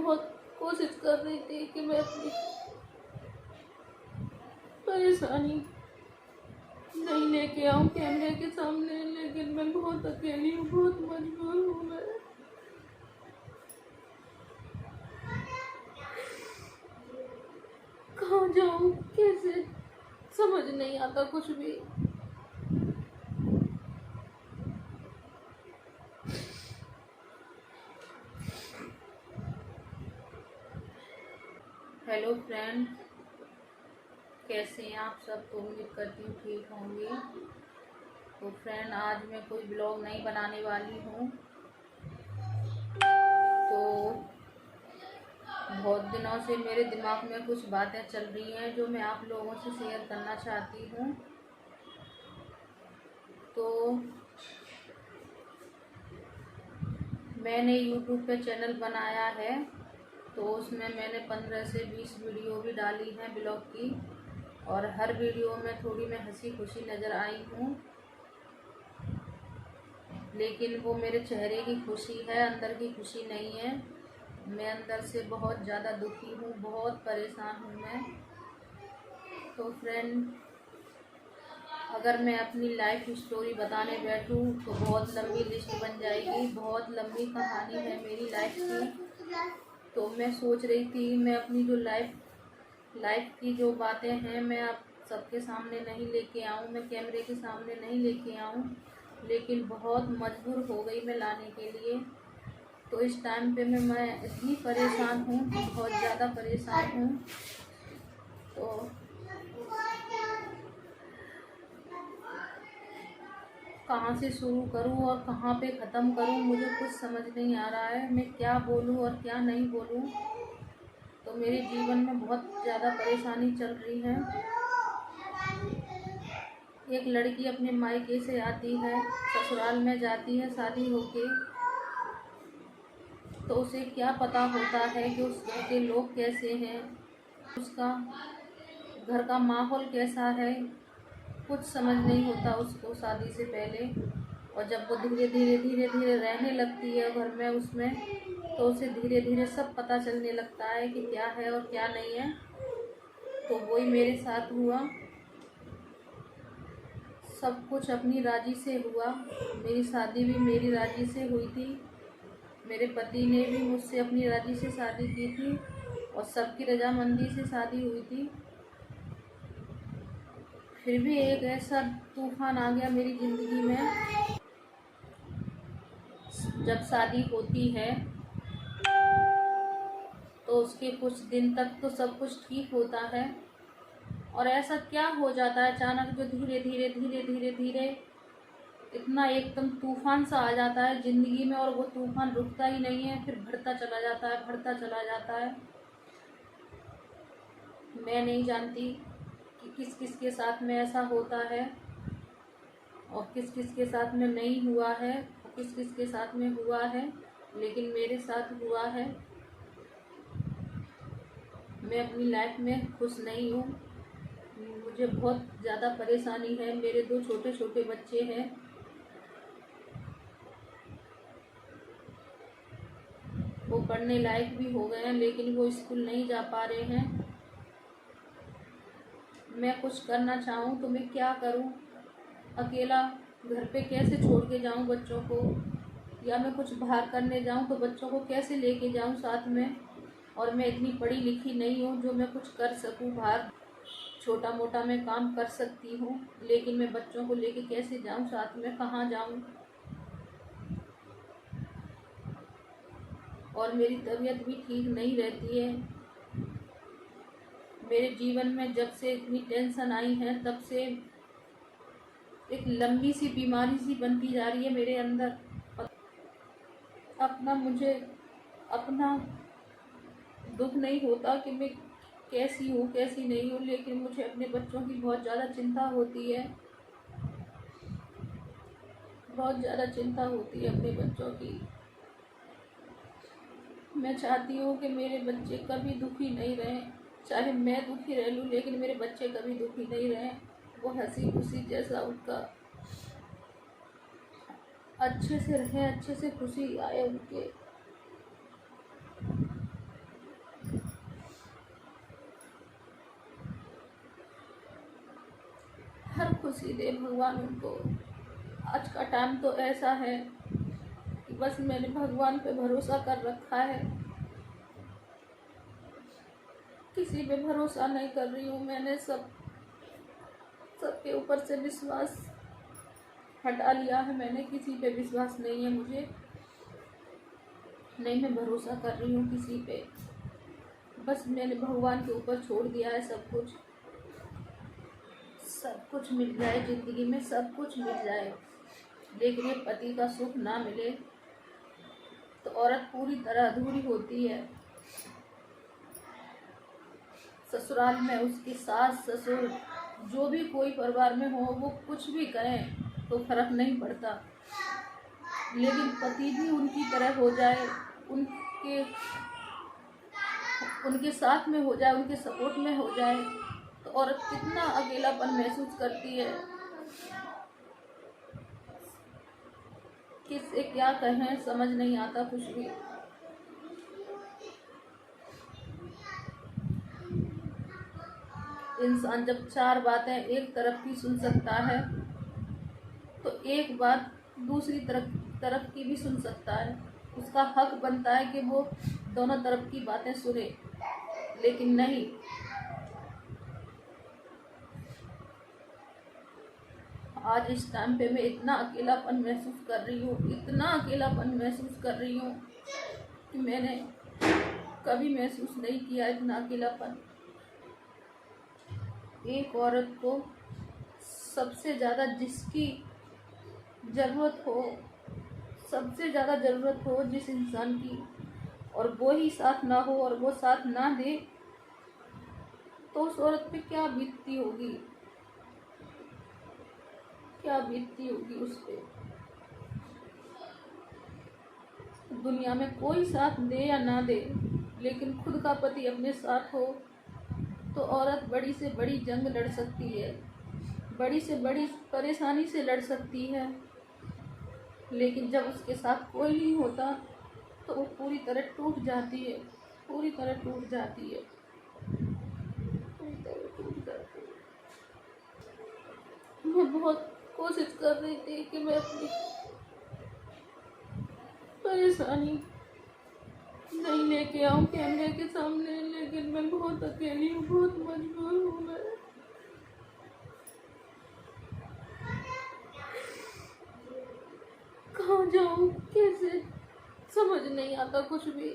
बहुत कोशिश कर रही थी कि मैं अपनी परेशानी नहीं लेके आऊँ कैमरे के सामने, लेकिन मैं बहुत अकेली हूँ, बहुत मजबूर हूँ। मैं कहाँ जाऊँ, कैसे, समझ नहीं आता कुछ भी। हेलो फ्रेंड, कैसे हैं आप सब? तो उम्मीद करती हूँ ठीक होंगे। तो फ्रेंड, आज मैं कोई ब्लॉग नहीं बनाने वाली हूँ। तो बहुत दिनों से मेरे दिमाग में कुछ बातें चल रही हैं जो मैं आप लोगों से शेयर करना चाहती हूँ। तो मैंने YouTube पे चैनल बनाया है, तो उसमें मैंने 15 से 20 वीडियो भी डाली हैं ब्लॉग की, और हर वीडियो में थोड़ी मैं हंसी खुशी नज़र आई हूँ, लेकिन वो मेरे चेहरे की खुशी है, अंदर की खुशी नहीं है। मैं अंदर से बहुत ज़्यादा दुखी हूँ, बहुत परेशान हूँ मैं। तो फ्रेंड, अगर मैं अपनी लाइफ स्टोरी बताने बैठूँ तो बहुत लंबी लिस्ट बन जाएगी, बहुत लंबी कहानी है मेरी लाइफ की। तो मैं सोच रही थी मैं अपनी जो लाइफ की जो बातें हैं मैं आप सबके सामने नहीं लेके आऊँ, मैं कैमरे के सामने नहीं लेके आऊँ, लेकिन बहुत मजबूर हो गई मैं लाने के लिए। तो इस टाइम पे मैं इतनी परेशान हूँ, बहुत ज़्यादा परेशान हूँ। तो कहाँ से शुरू करूँ और कहाँ पे ख़त्म करूँ, मुझे कुछ समझ नहीं आ रहा है। मैं क्या बोलूँ और क्या नहीं बोलूँ। तो मेरे जीवन में बहुत ज़्यादा परेशानी चल रही है। एक लड़की अपने मायके से आती है, ससुराल में जाती है शादी होके, तो उसे क्या पता होता है कि उस घर के लोग कैसे हैं, उसका घर का माहौल कैसा है, कुछ समझ नहीं होता उसको शादी से पहले। और जब वो धीरे धीरे रहने लगती है घर में उसमें, तो उसे धीरे धीरे सब पता चलने लगता है कि क्या है और क्या नहीं है। तो वही मेरे साथ हुआ, सब कुछ अपनी राजी से हुआ। मेरी शादी भी मेरी राजी से हुई थी, मेरे पति ने भी मुझसे अपनी राजी से शादी की थी, और सबकी रजामंदी से शादी हुई थी। फिर भी एक ऐसा तूफान आ गया मेरी ज़िंदगी में। जब शादी होती है तो उसके कुछ दिन तक तो सब कुछ ठीक होता है, और ऐसा क्या हो जाता है अचानक, जो धीरे धीरे इतना एकदम तूफान सा आ जाता है ज़िंदगी में, और वो तूफान रुकता ही नहीं है, फिर बढ़ता चला जाता है, बढ़ता चला जाता है। मैं नहीं जानती कि किस किस के साथ में ऐसा होता है और किस किस के साथ में नहीं हुआ है, और किस किस के साथ में हुआ है, लेकिन मेरे साथ हुआ है। मैं अपनी लाइफ में खुश नहीं हूँ, मुझे बहुत ज़्यादा परेशानी है। मेरे 2 छोटे छोटे बच्चे हैं, वो पढ़ने लायक भी हो गए हैं, लेकिन वो स्कूल नहीं जा पा रहे हैं। मैं कुछ करना चाहूँ तो मैं क्या करूँ? अकेला घर पे कैसे छोड़ के जाऊँ बच्चों को, या मैं कुछ बाहर करने जाऊँ तो बच्चों को कैसे लेके जाऊँ साथ में? और मैं इतनी पढ़ी लिखी नहीं हूँ जो मैं कुछ कर सकूँ बाहर, छोटा मोटा मैं काम कर सकती हूँ, लेकिन मैं बच्चों को लेके कैसे जाऊँ साथ में, कहाँ जाऊँ? और मेरी तबीयत भी ठीक नहीं रहती है। मेरे जीवन में जब से इतनी टेंशन आई है, तब से एक लंबी सी बीमारी सी बनती जा रही है मेरे अंदर। मुझे अपना दुख नहीं होता कि मैं कैसी हूँ कैसी नहीं हूँ, लेकिन मुझे अपने बच्चों की बहुत ज़्यादा चिंता होती है, बहुत ज़्यादा चिंता होती है अपने बच्चों की। मैं चाहती हूँ कि मेरे बच्चे कभी दुखी नहीं रहें, चाहे मैं दुखी रह लूँ, लेकिन मेरे बच्चे कभी दुखी नहीं रहें। वो हंसी खुशी जैसा उनका अच्छे से रहें, अच्छे से खुशी आए उनके। हर खुशी दे भगवान उनको। आज का टाइम तो ऐसा है कि बस मैंने भगवान पे भरोसा कर रखा है, किसी पे भरोसा नहीं कर रही हूँ। मैंने सबके ऊपर से विश्वास हटा लिया है। मैंने किसी पे विश्वास नहीं है मुझे, नहीं मैं भरोसा कर रही हूँ किसी पे। बस मैंने भगवान के ऊपर छोड़ दिया है सब कुछ। सब कुछ मिल जाए ज़िंदगी में, सब कुछ मिल जाए, लेकिन ये पति का सुख ना मिले तो औरत पूरी तरह अधूरी होती है। ससुराल में उसकी सास ससुर जो भी कोई परिवार में हो, वो कुछ भी कहें तो फर्क नहीं पड़ता, लेकिन पति भी उनकी तरह हो जाए, उनके साथ में हो जाए, उनके सपोर्ट में हो जाए, तो औरत कितना अकेलापन महसूस करती है। किससे क्या कहें समझ नहीं आता कुछ भी। इंसान जब चार बातें एक तरफ की सुन सकता है तो एक बात दूसरी तरफ की भी सुन सकता है। उसका हक बनता है कि वो दोनों तरफ की बातें सुने, लेकिन नहीं। आज इस टाइम पे मैं इतना अकेलापन महसूस कर रही हूँ, इतना अकेलापन महसूस कर रही हूँ कि मैंने कभी महसूस नहीं किया इतना अकेलापन। एक औरत को सबसे ज़्यादा जिसकी ज़रूरत हो, सबसे ज़्यादा ज़रूरत हो जिस इंसान की, और वो ही साथ ना हो और वो साथ ना दे, तो उस औरत पे क्या बीतती होगी, क्या बीतती होगी उस पे। दुनिया में कोई साथ दे या ना दे, लेकिन खुद का पति अपने साथ हो तो औरत बड़ी से बड़ी जंग लड़ सकती है, बड़ी से बड़ी परेशानी से लड़ सकती है। लेकिन जब उसके साथ कोई नहीं होता तो वो पूरी तरह टूट जाती है, पूरी तरह टूट जाती है, पूरी तरह टूट जाती है। मैं बहुत कोशिश कर रही थी कि मैं अपनी परेशानी नहीं लेके आऊँ कैमरे के सामने, लेकिन मैं बहुत अकेली हूँ, बहुत मजबूर हूँ मैं। कहाँ जाऊँ, कैसे, समझ नहीं आता कुछ भी।